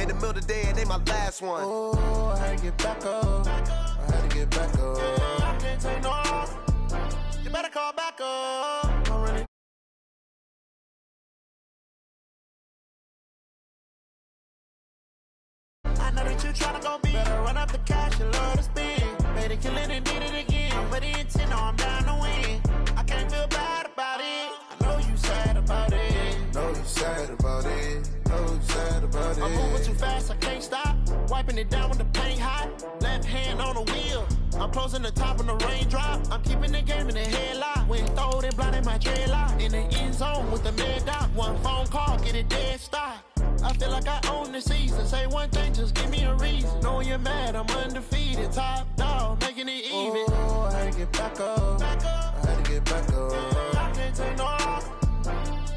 the middle today and they my last one. Oh, I had to get back up. I had to get back up. I can't take no off. You better call back up. I'm ready. I know that you tryna go be. Better run up the cash and love to spend. Made it, kill it and did it again. But the intent, no, I'm down to win. I can't feel bad about it. I know you sad about it. Know you sad about it. Know you sad about it. I'm moving too fast, I can't stop. Wiping it down when the paint hot. Left hand on the wheel. I'm closing the top when the raindrop. I'm keeping the game in the headlock. When throwed and blinded my dreadlock. In the end zone with the mid dot. One phone call, get it dead stop. I feel like I own the season. Say one thing, just give me a reason. Knowing you're mad, I'm undefeated. Top dog, making it even. Oh, I had to get back up. I had to get back up. I can't take no off.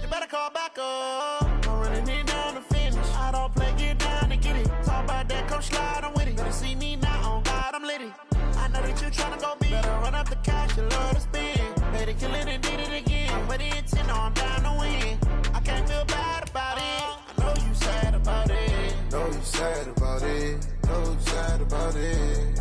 You better call back up. I'm running it down to finish. I don't play, get down to get it. Talk about that, come slide, I'm with it. Better see me now, on God, I'm litty. I know that you tryna go be. Better run up the cash, you love to spend. Made it, kill it and did it again. But the intent, no, I'm down to win. I can't feel bad about it. I know you sad about it. Know you sad about it. Know you sad about it.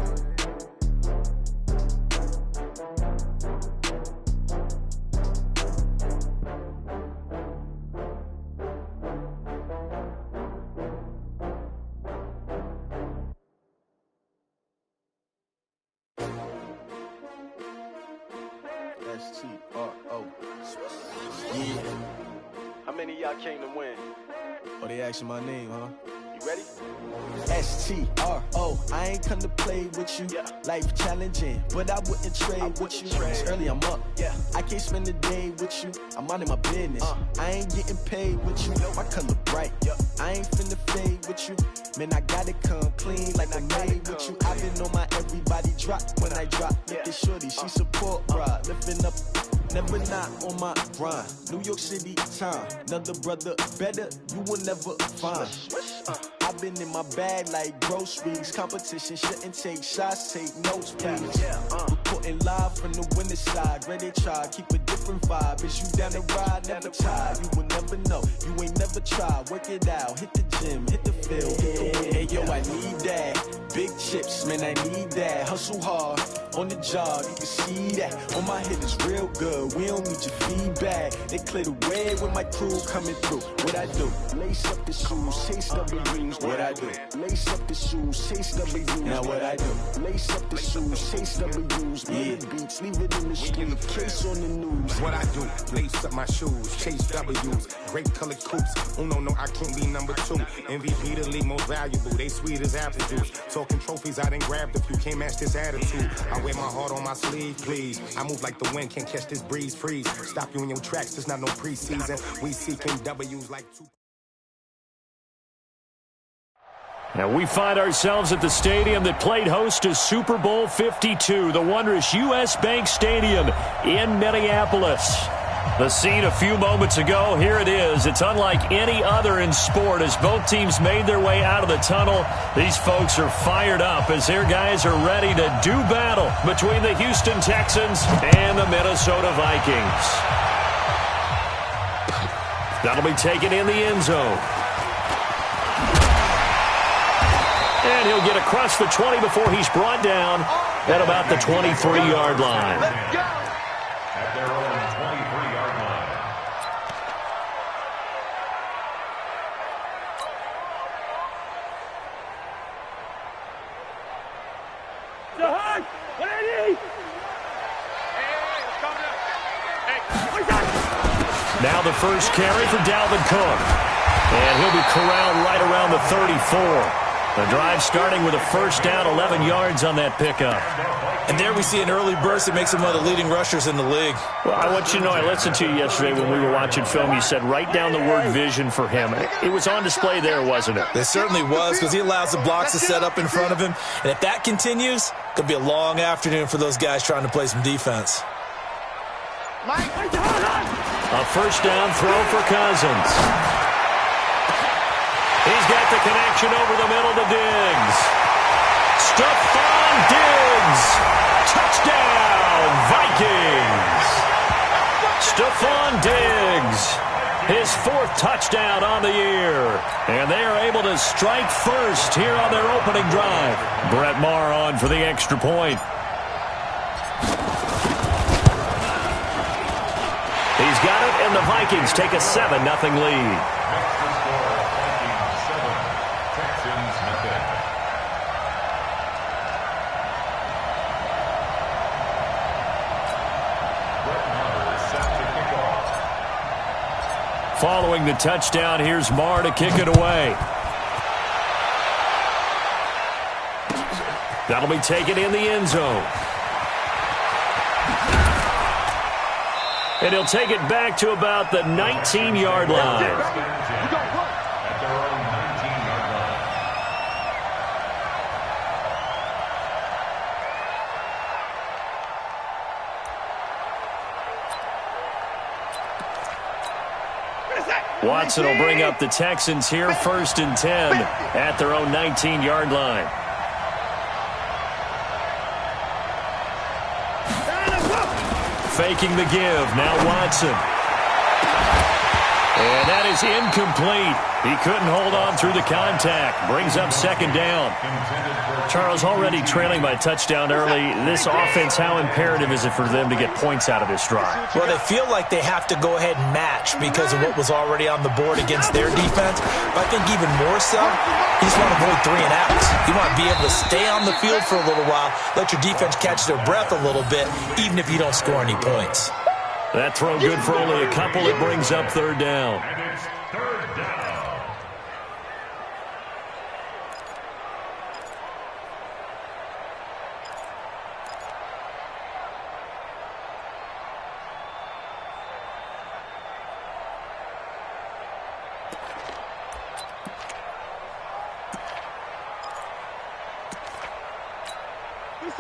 S-T-R-O. Yeah. How many of y'all came to win? Oh, they asking my name, huh? You ready? S-T-R-O. I ain't come to play with you. Yeah. Life challenging, but I wouldn't trade with you. It's early, I'm up. Yeah. I can't spend the day with you. I'm minding my business. I ain't getting paid with you. My color bright. I ain't finna fade with you. Man, I gotta come clean like I made with you. I've been on my everybody drop when I drop. Look at shorty, she support ride. Lifting up, never not on my grind. New York City time. Another brother better, you will never find. I've been in my bag like groceries. Competition shouldn't take shots, take notes, please. Reporting live from the winning side. Ready to try, keep a different vibe. Is you down the ride, never try. You will never know, you ain't never tried. Work it out, hit the gym, hit the field, hit the wind. Hey yo, I need that. Big chips, man, I need that. Hustle hard, on the job, you can see that. On my head is real good, we don't need your feedback. They clear the way with my crew coming through. What I do? Lace up the shoes, chase W's. What I do? Lace up the shoes, chase W's. Now what I do? Lace up the shoes, chase W's. Yeah. Beats, leave it in the street, case on the news. What I do? Lace up my shoes, chase W's. Great colored coops. Oh no, I can't be number 2. MVP the league most valuable. They sweet as apple juice. Talking trophies, I done grabbed a few. Can't match this attitude. I wear my heart on my sleeve, please. I move like the wind, can't catch this breeze. Freeze. Stop you in your tracks. There's not no preseason. We seeking W's like 2. And we find ourselves at the stadium that played host to Super Bowl 52, the wondrous U.S. Bank Stadium in Minneapolis. The scene a few moments ago, here it is. It's unlike any other in sport as both teams made their way out of the tunnel. These folks are fired up as their guys are ready to do battle between the Houston Texans and the Minnesota Vikings. That'll be taken in the end zone. And he'll get across the 20 before he's brought down at about the 23-yard line. Let's go. At their own 23-yard line. Now the first carry for Dalvin Cook. And he'll be corralled right around the 34. The drive starting with a first down, 11 yards on that pickup. And there we see an early burst that makes him one of the leading rushers in the league. Well, I want you to know, I listened to you yesterday when we were watching film. You said write down the word vision for him. It was on display there, wasn't it? It certainly was, because he allows the blocks to set up in front of him. And if that continues, it could be a long afternoon for those guys trying to play some defense. A first down throw for Cousins. He's got the connection over the middle to Diggs. Stephon Diggs. Touchdown, Vikings. Stephon Diggs. His 4th touchdown on the year. And they are able able to strike first here on their opening drive. Brett Maher on for the extra point. He's got it, and the Vikings take a 7-0 lead. Following the touchdown, here's Maher to kick it away. That'll be taken in the end zone. And he'll take it back to about the 19-yard line. Watson will bring up the Texans here, 1st and 10 at their own 19-yard line. Faking the give, now Watson. And that is incomplete. He couldn't hold on through the contact. Brings up 2nd down. Charles, already trailing by a touchdown early. This offense, how imperative is it for them to get points out of this drive? Well, they feel like they have to go ahead and match because of what was already on the board against their defense. But I think even more so, you just want to avoid 3 and outs. You want to be able to stay on the field for a little while, let your defense catch their breath a little bit, even if you don't score any points. That throw good for only a couple. It brings up 3rd down. And it's 3rd down.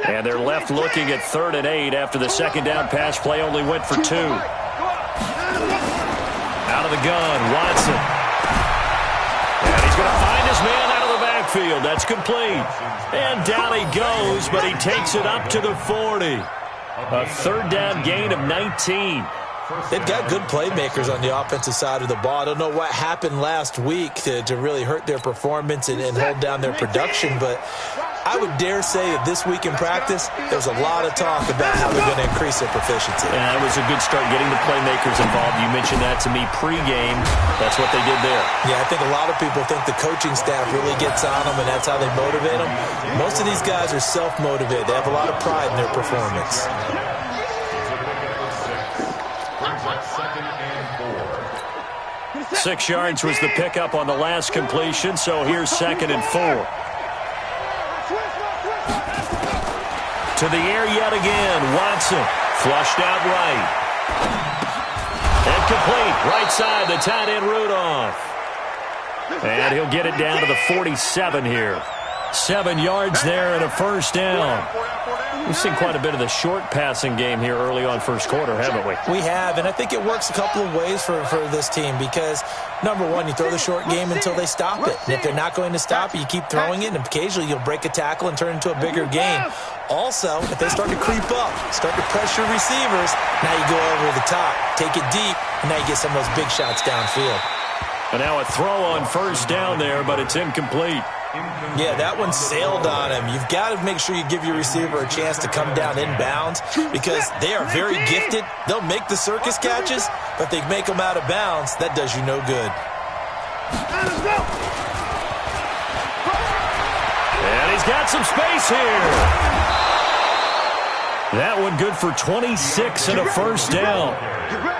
And they're left looking at 3rd and 8 after the 2nd down pass play only went for 2. Out of the gun, Watson. And he's going to find his man out of the backfield. That's complete. And down he goes, but he takes it up to the 40. A 3rd down gain of 19. They've got good playmakers on the offensive side of the ball. I don't know what happened last week to really hurt their performance and hold down their production, but I would dare say that this week in practice, there's a lot of talk about how they're going to increase their proficiency. Yeah, it was a good start getting the playmakers involved. You mentioned that to me pregame. That's what they did there. Yeah, I think a lot of people think the coaching staff really gets on them, and that's how they motivate them. Most of these guys are self-motivated. They have a lot of pride in their performance. 6 yards was the pickup on the last completion, so here's 2nd and 4. To the air yet again, Watson. Flushed out right. And complete. Right side, the tight end Rudolph. And he'll get it down to the 47 here. 7 yards there and a 1st down. We've seen quite a bit of the short passing game here early on 1st quarter, haven't we? We have, and I think it works a couple of ways for this team because, number one, you throw the short game until they stop it. And if they're not going to stop it, you keep throwing it, and occasionally you'll break a tackle and turn it into a bigger game. Also, if they start to creep up, start to pressure receivers, now you go over the top, take it deep, and now you get some of those big shots downfield. And now a throw on 1st down there, but it's incomplete. Yeah, that one sailed on him. You've got to make sure you give your receiver a chance to come down inbounds because they are very gifted. They'll make the circus catches, but they make them out of bounds. That does you no good. And he's got some space here. That one good for 26 and a 1st down.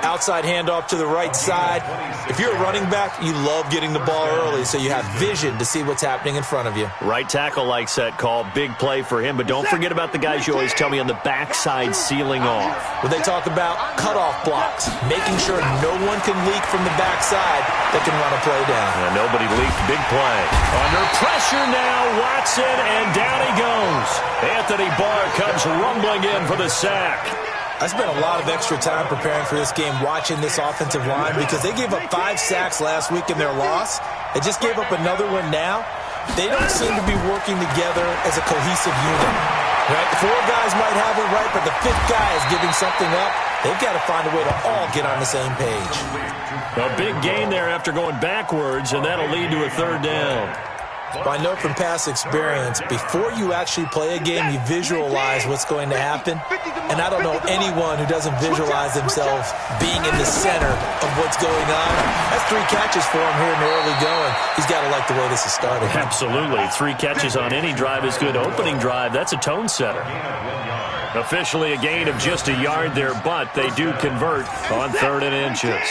Outside handoff to the right side. If you're a running back, you love getting the ball early so you have vision to see what's happening in front of you. Right tackle likes that call. Big play for him, but don't forget about the guys you always tell me on the backside sealing off. When they talk about cutoff blocks, making sure no one can leak from the backside that can run a play down. Yeah, nobody leaked. Big play. Under pressure now, Watson, and down he goes. Anthony Barr comes rumbling in for the sack. I spent a lot of extra time preparing for this game watching this offensive line because they gave up 5 sacks last week in their loss. They just gave up another one now. They don't seem to be working together as a cohesive unit. Right? 4 guys might have it right, but the 5th guy is giving something up. They've got to find a way to all get on the same page. A big gain there after going backwards, and that'll lead to a third down. I know from past experience, before you actually play a game, you visualize what's going to happen. And I don't know anyone who doesn't visualize themselves being in the center of what's going on. That's 3 catches for him here in the early going. He's got to like the way this is started. Absolutely. 3 catches on any drive is good. Opening drive, that's a tone setter. Officially a gain of just a yard there, but they do convert on 3rd and inches.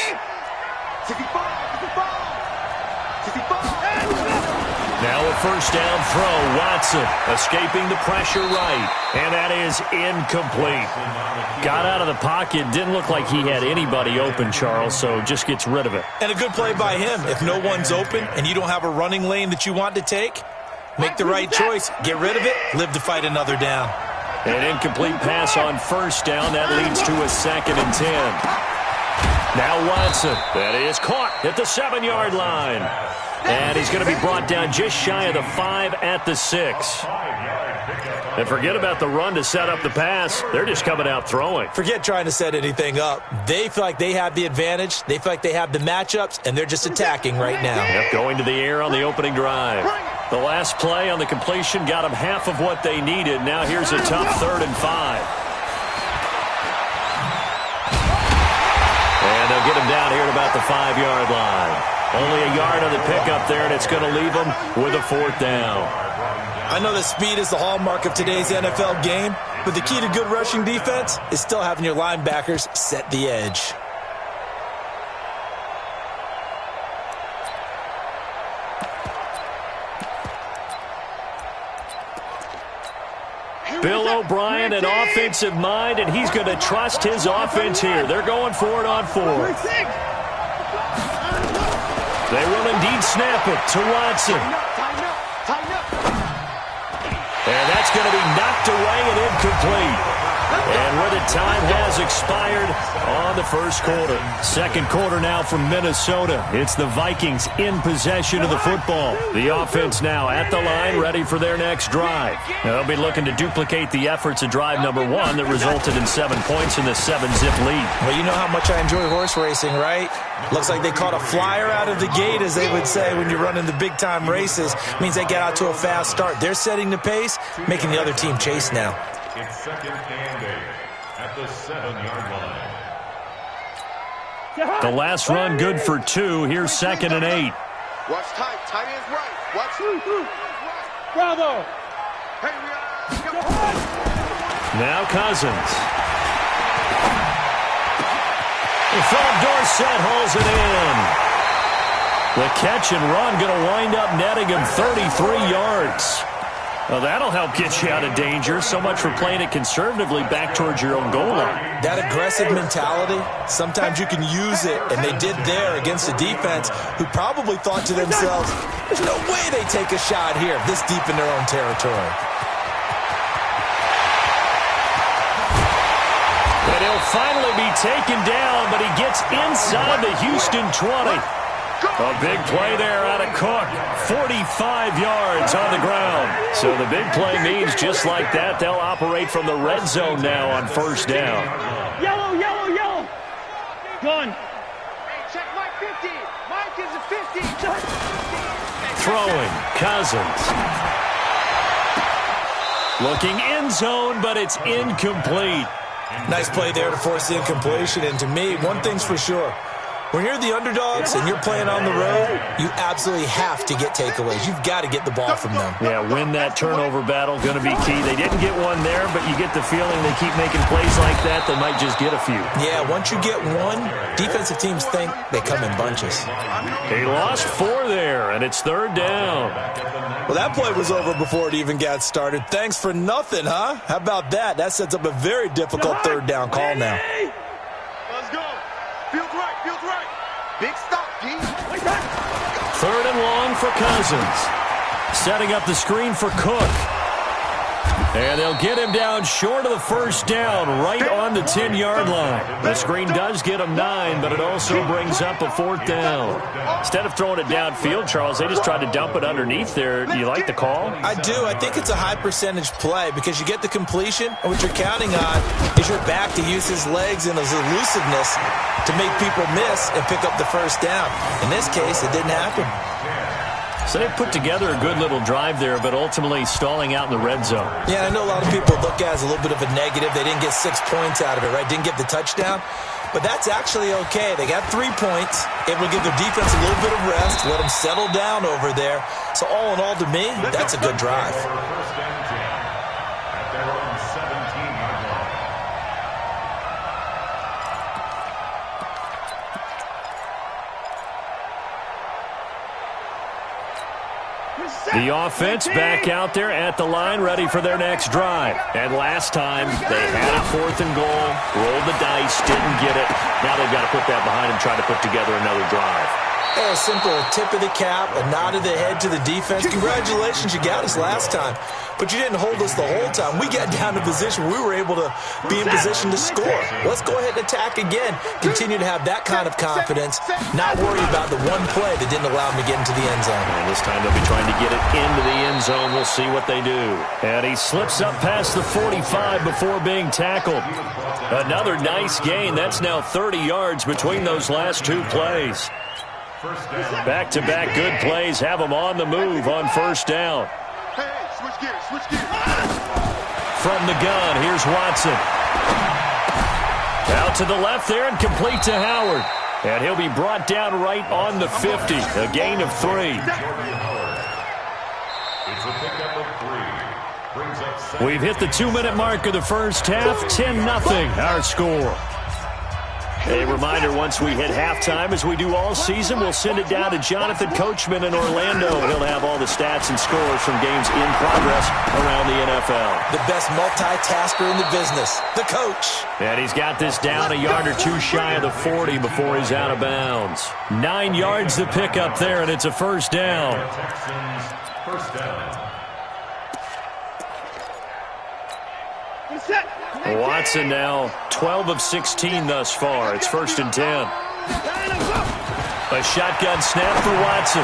Now a first down throw. Watson escaping the pressure right. And that is incomplete. Got out of the pocket. Didn't look like he had anybody open, Charles, so just gets rid of it. And a good play by him. If no one's open and you don't have a running lane that you want to take, make the right choice. Get rid of it. Live to fight another down. An incomplete pass on first down. That leads to a 2nd and 10. Now Watson. That is caught at the 7-yard line. And he's going to be brought down just shy of the 5 at the 6. And forget about the run to set up the pass. They're just coming out throwing. Forget trying to set anything up. They feel like they have the advantage. They feel like they have the matchups, and they're just attacking right now. Yep, going to the air on the opening drive. The last play on the completion got them half of what they needed. Now here's a tough 3rd and 5. And they'll get him down here at about the 5-yard line. Only a yard on the pickup there, and it's going to leave them with a 4th down. I know that speed is the hallmark of today's NFL game, but the key to good rushing defense is still having your linebackers set the edge. Bill O'Brien, an offensive mind, and he's going to trust his offense here. They're going for it on 4th. They will indeed snap it to Watson. And that's going to be knocked away and incomplete. And where the time has expired on the first quarter. Second quarter now from Minnesota. It's the Vikings in possession of the football. The offense now at the line, ready for their next drive. They'll be looking to duplicate the efforts of drive number 1 that resulted in 7 points in the 7-zip lead. Well, you know how much I enjoy horse racing, right? Looks like they caught a flyer out of the gate, as they would say when you're running the big-time races. Means they get out to a fast start. They're setting the pace, making the other team chase now. It's 2nd and 8 at the 7-yard line. The last run good for 2. Here's 2nd and 8. Watch tight. Tight ends right. Watch through. Bravo. Now Cousins. Philip Dorsett hauls it in. The catch and run going to wind up netting him 33 yards. Well, that'll help get you out of danger. So much for playing it conservatively back towards your own goal line. That aggressive mentality, sometimes you can use it, and they did there against a defense who probably thought to themselves, there's no way they take a shot here this deep in their own territory. And he'll finally be taken down, but he gets inside the Houston 20. A big play there out of Cook. 45 yards on the ground. So the big play means just like that, they'll operate from the red zone now on first down. Yellow, yellow, yellow. Gun. Hey, check Mike 50. Mike is a 50. Throwing, Cousins. Looking end zone, but it's incomplete. Nice play there to force the incompletion. And to me, one thing's for sure. When you're the underdogs and you're playing on the road, you absolutely have to get takeaways. You've got to get the ball from them. Yeah, win that turnover battle, going to be key. They didn't get one there, but you get the feeling they keep making plays like that, they might just get a few. Yeah, once you get one, defensive teams think they come in bunches. He lost 4 there, and it's 3rd down. Well, that play was over before it even got started. Thanks for nothing, huh? How about that? That sets up a very difficult 3rd down call now. Let's go. Field right. Field right. Big stop, G. 3rd and long for Cousins. Setting up the screen for Cook. And they'll get him down short of the first down, right on the 10-yard line. The screen does get him 9, but it also brings up a 4th down. Instead of throwing it downfield, Charles, they just tried to dump it underneath there. Do you like the call? I do. I think it's a high-percentage play because you get the completion, and what you're counting on is your back to use his legs and his elusiveness to make people miss and pick up the first down. In this case, it didn't happen. So they put together a good little drive there, but ultimately stalling out in the red zone. Yeah, I know a lot of people look at it as a little bit of a negative. They didn't get 6 points out of it, right? Didn't get the touchdown. But that's actually okay. They got 3 points. It will give their defense a little bit of rest, let them settle down over there. So all in all, to me, that's a good drive. The offense back out there at the line, ready for their next drive. And last time, they had it 4th and goal, rolled the dice, didn't get it. Now they've got to put that behind them, try to put together another drive. A simple tip of the cap, a nod of the head to the defense. Congratulations, you got us last time. But you didn't hold us the whole time. We got down to position. We were able to be in position to score. Let's go ahead and attack again. Continue to have that kind of confidence. Not worry about the one play that didn't allow them to get into the end zone. And this time they'll be trying to get it into the end zone. We'll see what they do. And he slips up past the 45 before being tackled. Another nice gain. That's now 30 yards between those last 2 plays. Back-to-back good plays have them on the move on first down. Hey, switch gears. From the gun, here's Watson. Out to the left there and complete to Howard. And he'll be brought down right on the 50, a gain of 3. It's a pickup of 3. Brings up 7. We've hit the 2-minute mark of the first half, 10-0 our score. A reminder, once we hit halftime, as we do all season, we'll send it down to Jonathan Coachman in Orlando. He'll have all the stats and scores from games in progress around the NFL. The best multitasker in the business, the coach. And he's got this down a yard or 2 shy of the 40 before he's out of bounds. 9 yards to pick up there, and it's a first down. First down. Watson now 12 of 16 thus far. It's 1st and 10. A shotgun snap for Watson.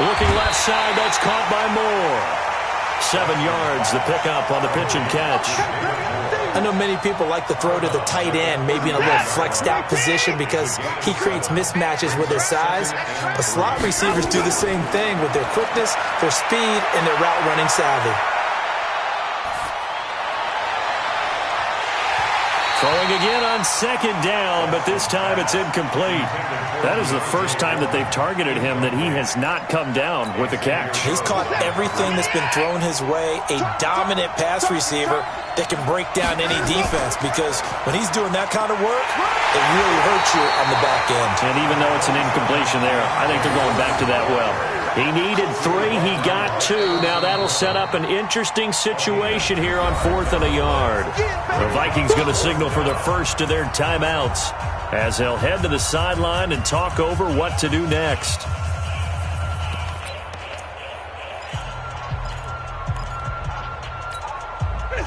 Looking left side, that's caught by Moore. 7 yards, the pickup on the pitch and catch. I know many people like to throw to the tight end, maybe in a little flexed out position because he creates mismatches with his size. But slot receivers do the same thing with their quickness, their speed, and their route running savvy. Throwing again on 2nd down, but this time it's incomplete. That is the first time that they've targeted him that he has not come down with a catch. He's caught everything that's been thrown his way, a dominant pass receiver that can break down any defense because when he's doing that kind of work, it really hurts you on the back end. And even though it's an incompletion there, I think they're going back to that well. He needed 3, he got 2. Now that'll set up an interesting situation here on 4th and a yard. The Vikings going to signal for the first of their timeouts as they'll head to the sideline and talk over what to do next.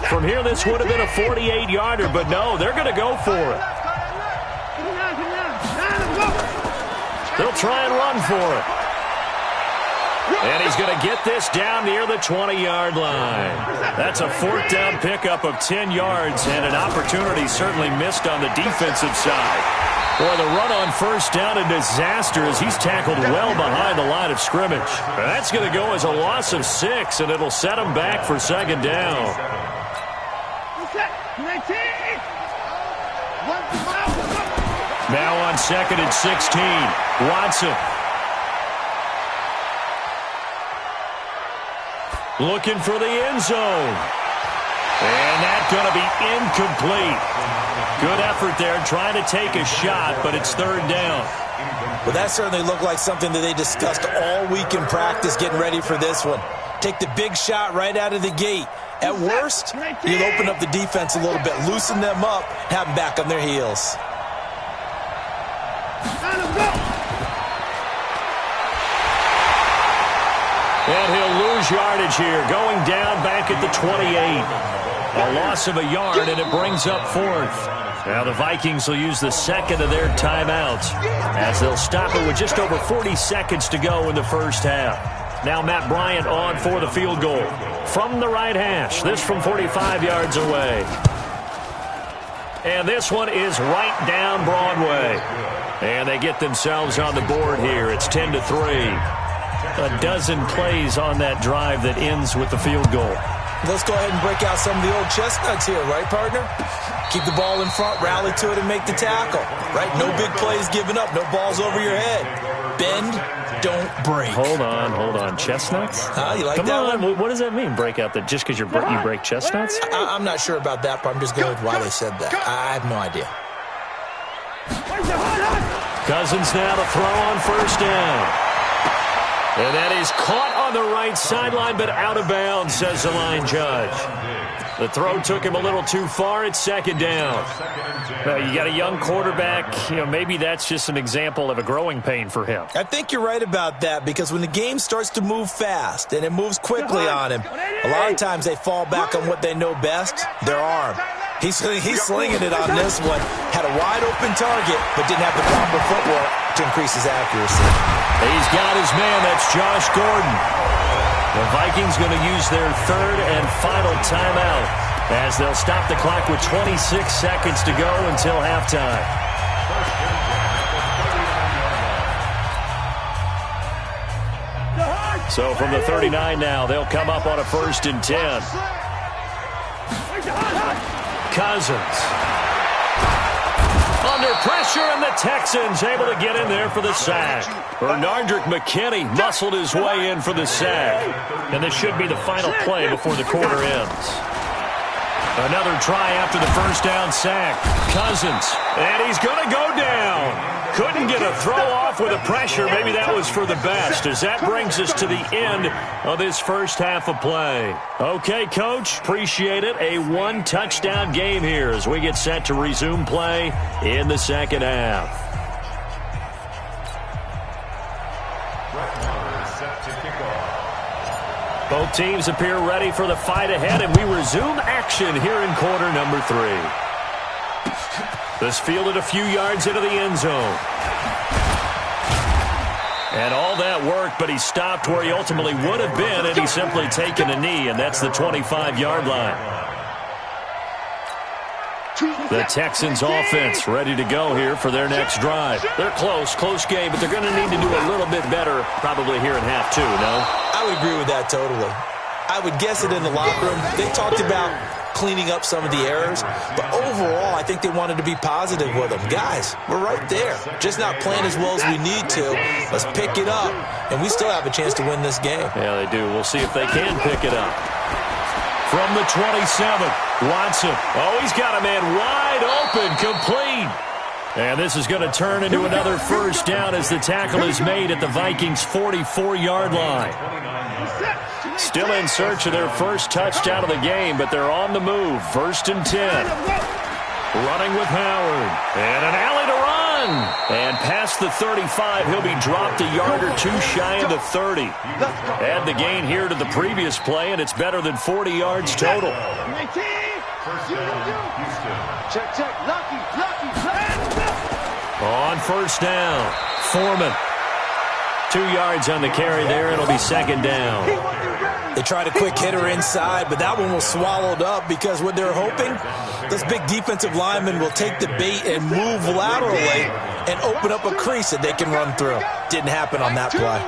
From here, this would have been a 48-yarder, but no, they're going to go for it. They'll try and run for it. And he's going to get this down near the 20-yard line. That's a 4th down pickup of 10 yards and an opportunity certainly missed on the defensive side. Boy, the run on first down a disaster as he's tackled well behind the line of scrimmage. That's going to go as a loss of 6, and it'll set him back for 2nd down. Now on 2nd and 16, Watson. Looking for the end zone. And that's going to be incomplete. Good effort there trying to take a shot, but it's 3rd down. Well, that certainly looked like something that they discussed all week in practice getting ready for this one. Take the big shot right out of the gate. At worst, you'll open up the defense a little bit, loosen them up, have them back on their heels. And he'll lose lose yardage here, going down back at the 28. A loss of a yard, and it brings up fourth. Now the Vikings will use the second of their timeouts as they'll stop it with just over 40 seconds to go in the first half. Now Matt Bryant on for the field goal from the right hash. This from 45 yards away. And this one is right down Broadway. And they get themselves on the board here. It's 10-3. A dozen plays on that drive that ends with the field goal. Let's go ahead and break out some of the old chestnuts here, right, partner? Keep the ball in front, rally to it, and make the tackle, right? No big plays given up, no balls over your head. Bend, don't break. Hold on. Chestnuts? You like Come that on. one? What does that mean, break out? That just because you break chestnuts? I'm not sure about that, but I'm just going with why they said that. I have no idea. Cousins now to throw on first down. And that is caught on the right sideline, but out of bounds, says the line judge. The throw took him a little too far. It's second down. You got a young quarterback. Maybe that's just an example of a growing pain for him. I think you're right about that, because when the game starts to move fast and it moves quickly on him, a lot of times they fall back on what they know best, their arm. He's slinging it on this one. Had a wide-open target, but didn't have the proper footwork to increase his accuracy. He's got his man. That's Josh Gordon. The Vikings going to use their third and final timeout as they'll stop the clock with 26 seconds to go until halftime. So from the 39 now, they'll come up on a 1st and 10. Cousins. Under pressure, and the Texans able to get in there for the sack. Bernardrick McKinney muscled his way in for the sack. And this should be the final play before the quarter ends. Another try after the first down sack. Cousins, and he's going to go down. Couldn't get a throw off with the pressure. Maybe that was for the best, as that brings us to the end of this first half of play. Okay, Coach, appreciate it. A one-touchdown game here as we get set to resume play in the second half. Both teams appear ready for the fight ahead, and we resume action here in quarter number 3. This fielded a few yards into the end zone. And all that worked, but he stopped where he ultimately would have been, and he's simply taken a knee, and that's the 25-yard line. The Texans offense ready to go here for their next drive. They're close game, but they're going to need to do a little bit better probably here in half 2, no? I would agree with that totally. I would guess it in the locker room. They talked about cleaning up some of the errors, but overall, I think they wanted to be positive with them. Guys, we're right there. Just not playing as well as we need to. Let's pick it up, and we still have a chance to win this game. Yeah, they do. We'll see if they can pick it up. From the 27, Watson. Oh, he's got a man wide open, complete. And this is going to turn into another first down as the tackle is made at the Vikings' 44-yard line. Still in search of their first touchdown of the game, but they're on the move. 1st and 10. Running with Howard. And an alley to run. And past the 35, he'll be dropped a yard or two shy of the 30. Add the gain here to the previous play, and it's better than 40 yards total. On first down, Foreman. 2 yards on the carry there. It'll be second down. They tried a quick hitter inside, but that one was swallowed up because what they're hoping, those big defensive linemen will take the bait and move laterally and open up a crease that they can run through. Didn't happen on that play.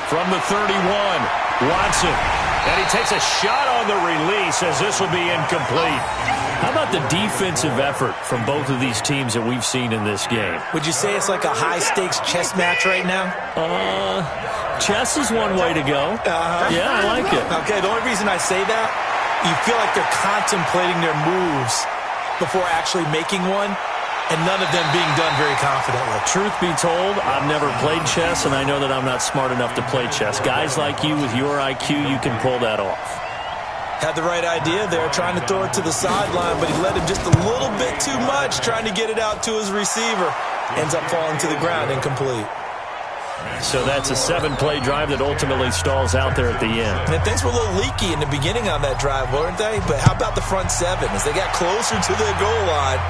From the 31, Watson. And he takes a shot on the release as this will be incomplete. How about the defensive effort from both of these teams that we've seen in this game? Would you say it's like a high-stakes chess match right now? Chess is one way to go. Yeah, I like it. Okay, the only reason I say that, you feel like they're contemplating their moves before actually making one, and none of them being done very confidently. Truth be told, I've never played chess, and I know that I'm not smart enough to play chess. Guys like you with your IQ, you can pull that off. Had the right idea there, trying to throw it to the sideline, but he led him just a little bit too much, trying to get it out to his receiver. Ends up falling to the ground, incomplete. So that's a 7-play drive that ultimately stalls out there at the end. And things were a little leaky in the beginning on that drive, weren't they? But how about the front seven? As they got closer to the goal line,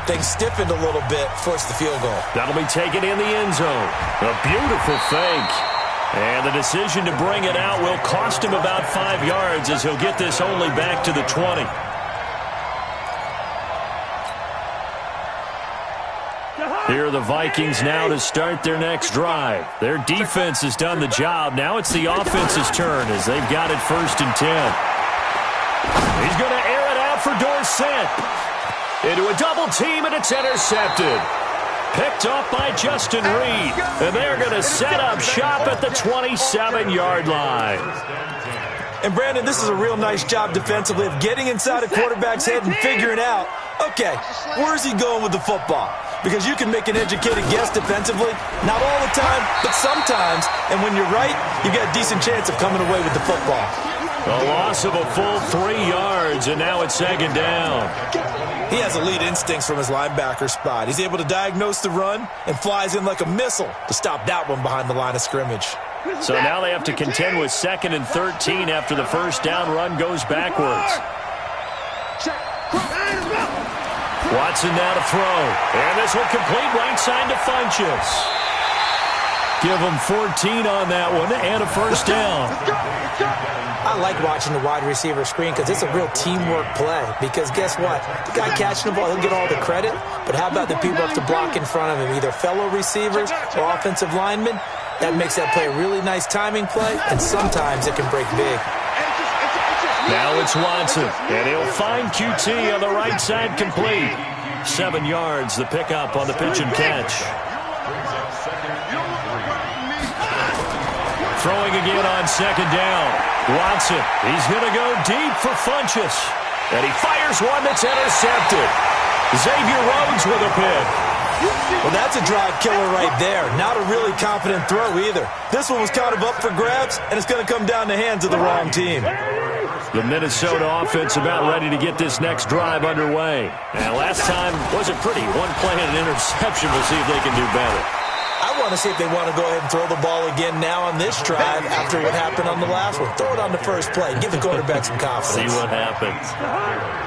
things stiffened a little bit, forced the field goal. That'll be taken in the end zone. A beautiful fake. And the decision to bring it out will cost him about 5 yards as he'll get this only back to the 20. Here are the Vikings now to start their next drive. Their defense has done the job. Now it's the offense's turn as they've got it 1st and 10. He's going to air it out for Dorsett. Into a double team, and it's intercepted. Picked up by Justin Reed. And they're going to set up shop at the 27-yard line. And, Brandon, this is a real nice job defensively of getting inside a quarterback's head and figuring out, okay, where's he going with the football? Because you can make an educated guess defensively, not all the time, but sometimes. And when you're right, you've got a decent chance of coming away with the football. A loss of a full 3 yards, and now it's 2nd down. He has elite instincts from his linebacker spot. He's able to diagnose the run and flies in like a missile to stop that one behind the line of scrimmage. So now they have to contend with 2nd and 13 after the first down run goes backwards. Watson now to throw. And this one complete right side to Funchess. Give him 14 on that one and a first down. I like watching the wide receiver screen because it's a real teamwork play. Because guess what? The guy catching the ball, he'll get all the credit. But how about the people up to block in front of him, either fellow receivers or offensive linemen? That makes that play a really nice timing play, and sometimes it can break big. Now it's Watson, and he'll find QT on the right side complete. 7 yards, the pickup on the pitch and catch. Throwing again on 2nd down. Watson, he's going to go deep for Funchess. And he fires one that's intercepted. Xavier Rhodes with a pick. Well, that's a drive killer right there. Not a really confident throw either. This one was kind of up for grabs, and it's going to come down the hands of the wrong team. The Minnesota offense about ready to get this next drive underway. And last time wasn't pretty. One play and an interception. We'll see if they can do better. I want to see if they want to go ahead and throw the ball again now on this drive after what happened on the last one. Throw it on the first play. Give the quarterback some confidence. See what happens.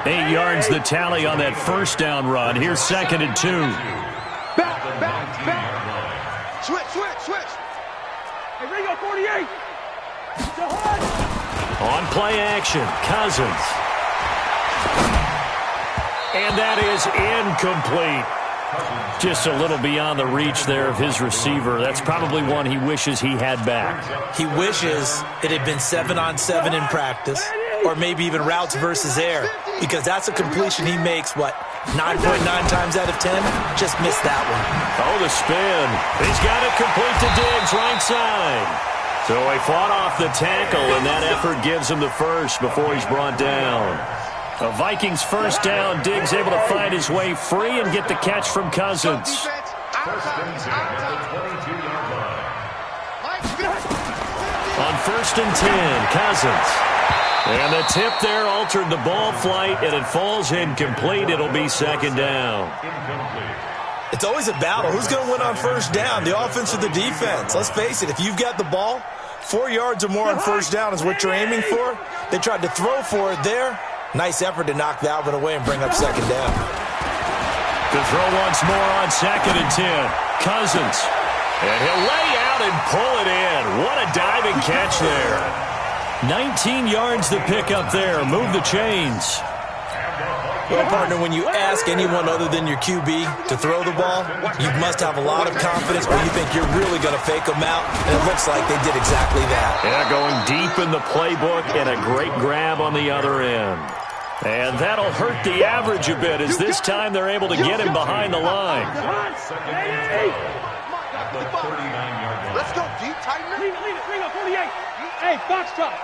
8 yards the tally on that first down run. Here's 2nd and 2. Back. Switch. Hey, Ringo, 48. On play action, Cousins. And that is incomplete. Just a little beyond the reach there of his receiver. That's probably one he wishes he had back. He wishes it had been 7-on-7 in practice, or maybe even routes versus air, because that's a completion he makes, 9.9 times out of 10? Just missed that one. Oh, the spin. He's got it complete to Diggs, right side. So he fought off the tackle, and that effort gives him the first before he's brought down. A Vikings first down. Diggs able to find his way free and get the catch from Cousins. On 1st and 10, Cousins. And the tip there altered the ball flight, and it falls incomplete. It'll be 2nd down. It's always a battle. Who's going to win on first down, the offense or the defense? Let's face it, if you've got the ball, 4 yards or more on first down is what you're aiming for. They tried to throw for it there. Nice effort to knock that one away and bring up 2nd down. To throw once more on 2nd and 10. Cousins. And he'll lay out and pull it in. What a diving catch there. 19 yards the pick up there. Move the chains. Well, partner, when you ask anyone other than your QB to throw the ball, you must have a lot of confidence or you think you're really going to fake them out, and it looks like they did exactly that. Yeah, going deep in the playbook and a great grab on the other end. And that'll hurt the average a bit as this time they're able to get him behind the line. Let's go deep, tighten it. Lean up, 48. Hey, box drop.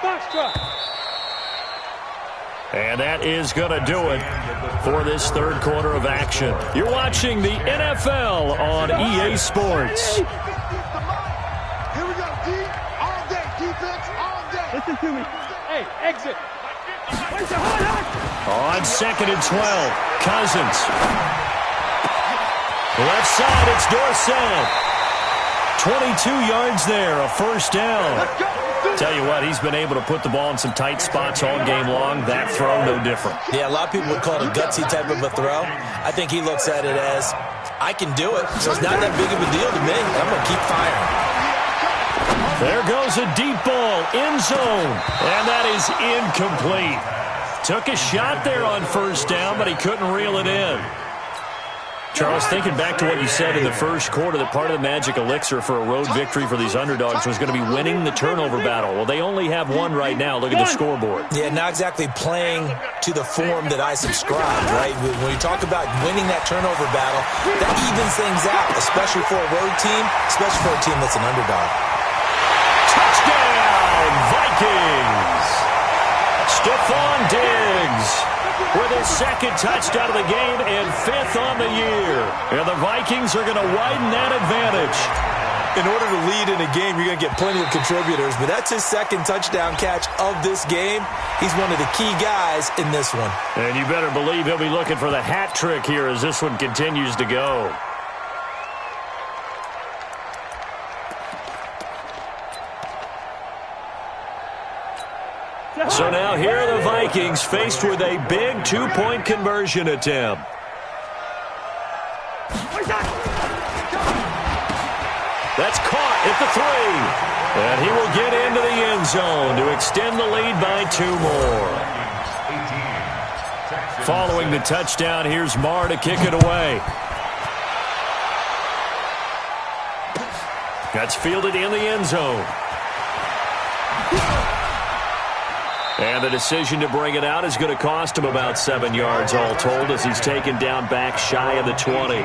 And that is going to do it for this third quarter of action. You're watching the NFL on EA Sports. Here we go, D. All day, defense, all day. Listen to me. Hey, exit. On 2nd and 12, Cousins. Left side, it's Dorsett. 22 yards there, a first down. Tell you what, he's been able to put the ball in some tight spots all game long. That throw, no different. Yeah, a lot of people would call it a gutsy type of a throw. I think he looks at it as, I can do it, so it's not that big of a deal to me. I'm going to keep firing. There goes a deep ball, end zone, and that is incomplete. Took a shot there on first down, but he couldn't reel it in. Charles, thinking back to what you said in the first quarter, that part of the magic elixir for a road victory for these underdogs was going to be winning the turnover battle. Well, they only have one right now. Look at the scoreboard. Yeah, not exactly playing to the form that I subscribe, right? When you talk about winning that turnover battle, that evens things out, especially for a road team, especially for a team that's an underdog. Touchdown, Vikings! Stephon Diggs with his second touchdown of the game and 5th on the year. And the Vikings are going to widen that advantage. In order to lead in a game, you're going to get plenty of contributors, but that's his second touchdown catch of this game. He's one of the key guys in this one. And you better believe he'll be looking for the hat trick here as this one continues to go. So now here are the Vikings faced with a big 2-point conversion attempt. That's caught at the 3. And he will get into the end zone to extend the lead by 2 more. Following the touchdown, here's Marr to kick it away. That's fielded in the end zone. And the decision to bring it out is going to cost him about 7 yards all told as he's taken down back shy of the 20.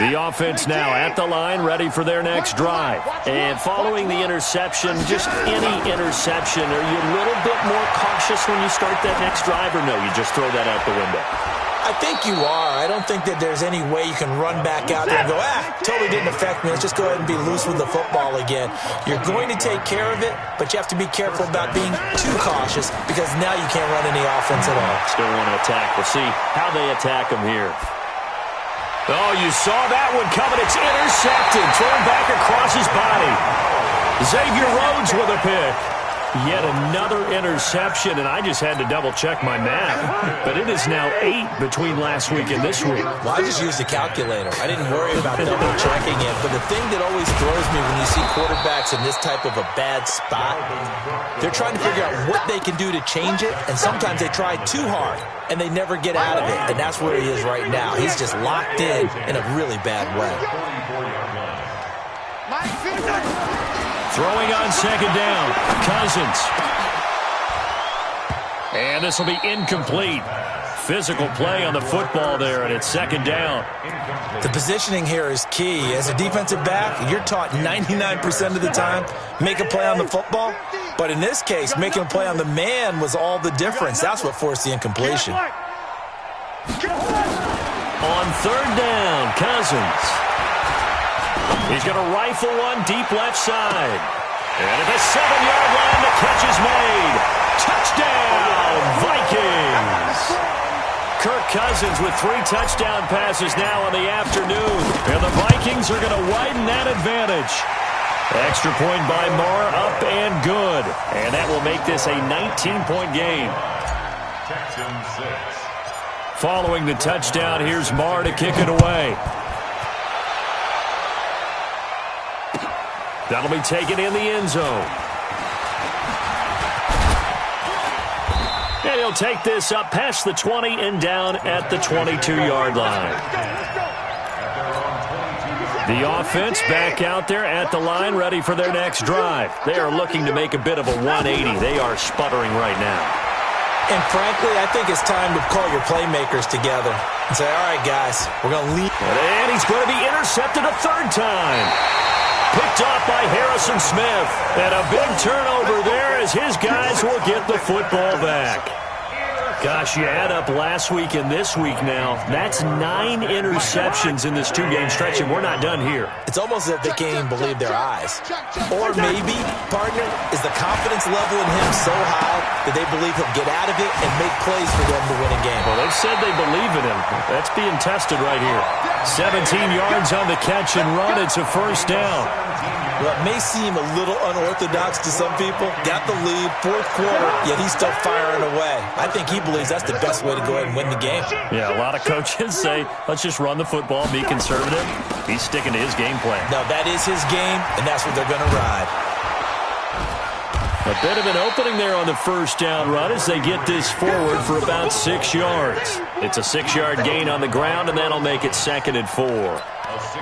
The offense now at the line, ready for their next drive. And following the interception, just any interception, are you a little bit more cautious when you start that next drive, or no, you just throw that out the window? I think you are. I don't think that there's any way you can run back out there and go, totally didn't affect me. Let's just go ahead and be loose with the football again. You're going to take care of it, but you have to be careful about being too cautious because now you can't run any offense at all. Still want to attack. We'll see how they attack him here. Oh, you saw that one coming. It's intercepted. Thrown back across his body. Xavier Rhodes with a pick. Yet another interception, and I just had to double-check my math. But it is now 8 between last week and this week. Well, I just used a calculator. I didn't worry about double-checking it. But the thing that always throws me when you see quarterbacks in this type of a bad spot, they're trying to figure out what they can do to change it, and sometimes they try too hard, and they never get out of it. And that's where he is right now. He's just locked in a really bad way. Throwing on second down, Cousins. And this will be incomplete. Physical play on the football there, and it's second down. The positioning here is key. As a defensive back, you're taught 99% of the time, make a play on the football. But in this case, making a play on the man was all the difference. That's what forced the incompletion. On third down, Cousins. He's going to rifle one deep left side. And at the 7-yard line, the catch is made. Touchdown, Vikings! Kirk Cousins with 3 touchdown passes now in the afternoon. And the Vikings are going to widen that advantage. Extra point by Marr, up and good. And that will make this a 19-point game. Following the touchdown, here's Marr to kick it away. That'll be taken in the end zone. And he'll take this up past the 20 and down at the 22-yard line. The offense back out there at the line, ready for their next drive. They are looking to make a bit of a 180. They are sputtering right now. And frankly, I think it's time to call your playmakers together and say, all right, guys, we're going to lead. And he's going to be intercepted a third time. Picked off by Harrison Smith. And a big turnover there as his guys will get the football back. Gosh, you add up last week and this week now. That's 9 interceptions in this 2-game stretch, and we're not done here. It's almost as if they can't even believe their eyes. Or maybe, partner, is the confidence level in him so high that they believe he'll get out of it and make plays for them to win a game. Well, they've said they believe in him. That's being tested right here. 17 yards on the catch and run. It's a first down. Well, it may seem a little unorthodox to some people. Got the lead, fourth quarter, yet he's still firing away. I think he believes that's the best way to go ahead and win the game. Yeah, a lot of coaches say, let's just run the football, be conservative. He's sticking to his game plan. No, that is his game, and that's what they're going to ride. A bit of an opening there on the first down run as they get this forward for about 6 yards. It's a 6-yard gain on the ground, and that'll make it 2nd and 4.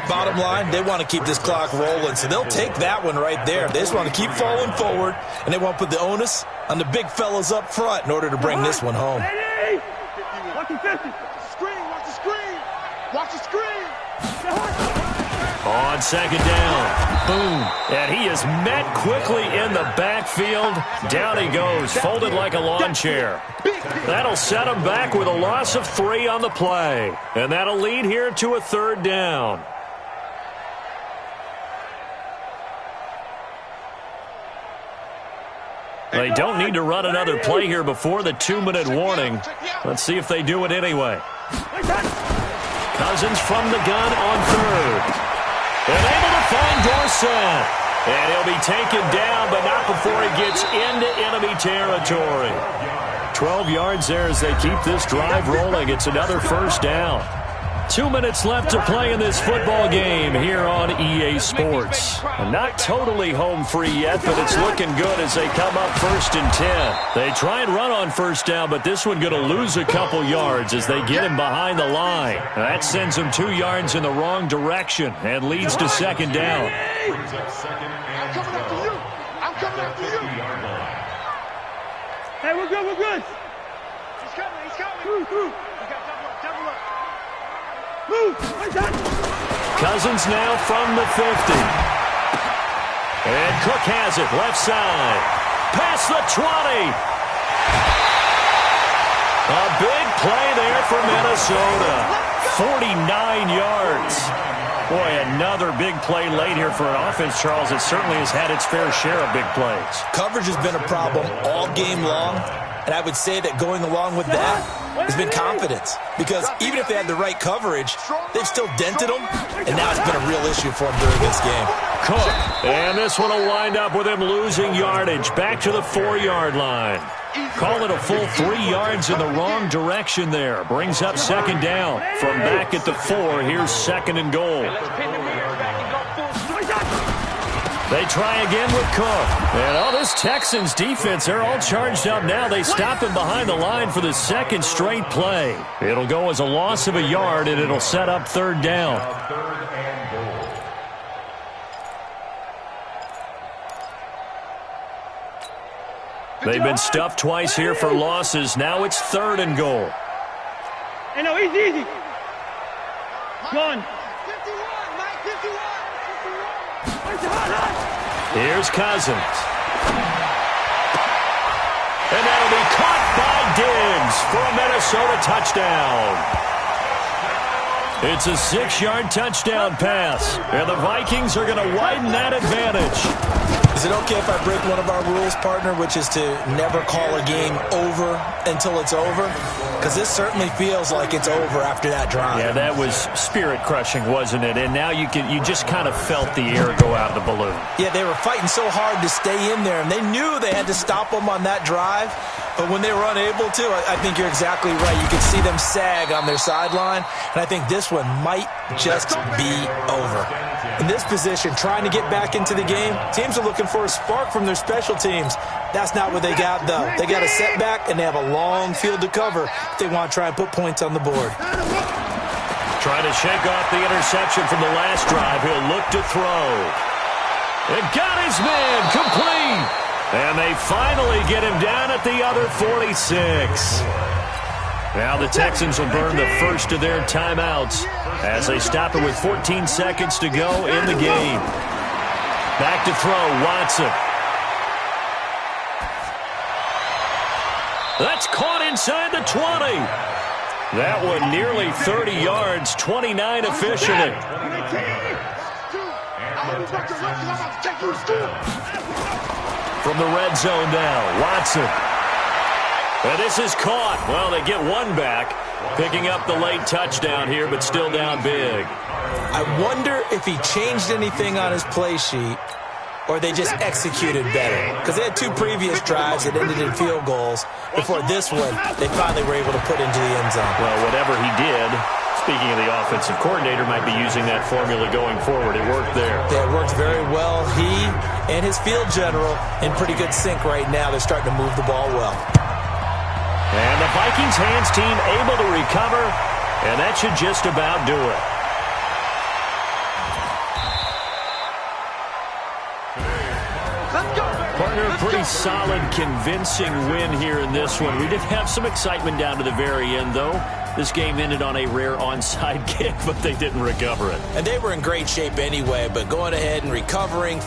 Bottom line, they want to keep this clock rolling, so they'll take that one right there. They just want to keep falling forward, and they want to put the onus on the big fellas up front in order to bring this one home. Watch the 50. Screen, watch the screen. Watch the screen. On 2nd down, boom, and he is met quickly in the backfield. Down he goes, folded like a lawn chair. That'll set him back with a loss of 3 on the play, and that'll lead here to a 3rd down. They don't need to run another play here before the 2-minute warning. Let's see if they do it anyway. Cousins from the gun on 3rd. And able to find Dorsett. And he'll be taken down, but not before he gets into enemy territory. 12 yards there as they keep this drive rolling. It's another first down. 2 minutes left to play in this football game here on EA Sports. And not totally home free yet, but it's looking good as they come up 1st and 10. They try and run on first down, but this one going to lose a couple yards as they get him behind the line. That sends him 2 yards in the wrong direction and leads to 2nd down. I'm coming after you. I'm coming after you. Hey, we're good, we're good. He's coming, he's coming. Move. You got double up. Move! Cousins now from the 50. And Cook has it, left side. Past the 20. A big play there for Minnesota. 49 yards. Boy, another big play late here for an offense, Charles. It certainly has had its fair share of big plays. Coverage has been a problem all game long, and I would say that going along with that has been confidence. Because even if they had the right coverage, they've still dented them, and now it's been a real issue for them during this game. Cook, and this one will wind up with him losing yardage back to the 4-yard line. Call it a full 3 yards in the wrong direction there. Brings up 2nd down. From back at the 4, here's 2nd and goal. They try again with Cook. And this Texans defense, they're all charged up now. They stop him behind the line for the 2nd straight play. It'll go as a loss of a yard, and it'll set up 3rd down. They've been stuffed twice here for losses. Now it's 3rd and goal. Hey, no, easy. One. Here's Cousins. And that'll be caught by Diggs for a Minnesota touchdown. It's a 6-yard touchdown pass. And the Vikings are going to widen that advantage. Is it okay if I break one of our rules, partner, which is to never call a game over until it's over? Because this certainly feels like it's over after that drive. Yeah, that was spirit-crushing, wasn't it? And now you just kind of felt the air go out of the balloon. Yeah, they were fighting so hard to stay in there, and they knew they had to stop them on that drive. But when they were unable to, I think you're exactly right. You could see them sag on their sideline, and I think this one might just be over. In this position, trying to get back into the game, teams are looking for a spark from their special teams. That's not what they got, though. They got a setback, and they have a long field to cover if they want to try and put points on the board. Trying to shake off the interception from the last drive. He'll look to throw. And got his man complete. And they finally get him down at the other 46. Now the Texans will burn the first of their timeouts as they stop it with 14 seconds to go in the game. Back to throw, Watson. That's caught inside the 20. That one nearly 30 yards, 29 officially. From the red zone now, Watson. And this is caught. Well, they get one back, picking up the late touchdown here, but still down big. I wonder if he changed anything on his play sheet or they just executed better. Because they had two previous drives that ended in field goals. Before this one, they finally were able to put into the end zone. Well, whatever he did, speaking of the offensive coordinator, might be using that formula going forward. It worked there. Yeah, it worked very well. He and his field general in pretty good sync right now. They're starting to move the ball well. And the Vikings hands team able to recover, and that should just about do it. Partner, a pretty solid, convincing win here in this one. We did have some excitement down to the very end, though. This game ended on a rare onside kick, but they didn't recover it. And they were in great shape anyway, but going ahead and recovering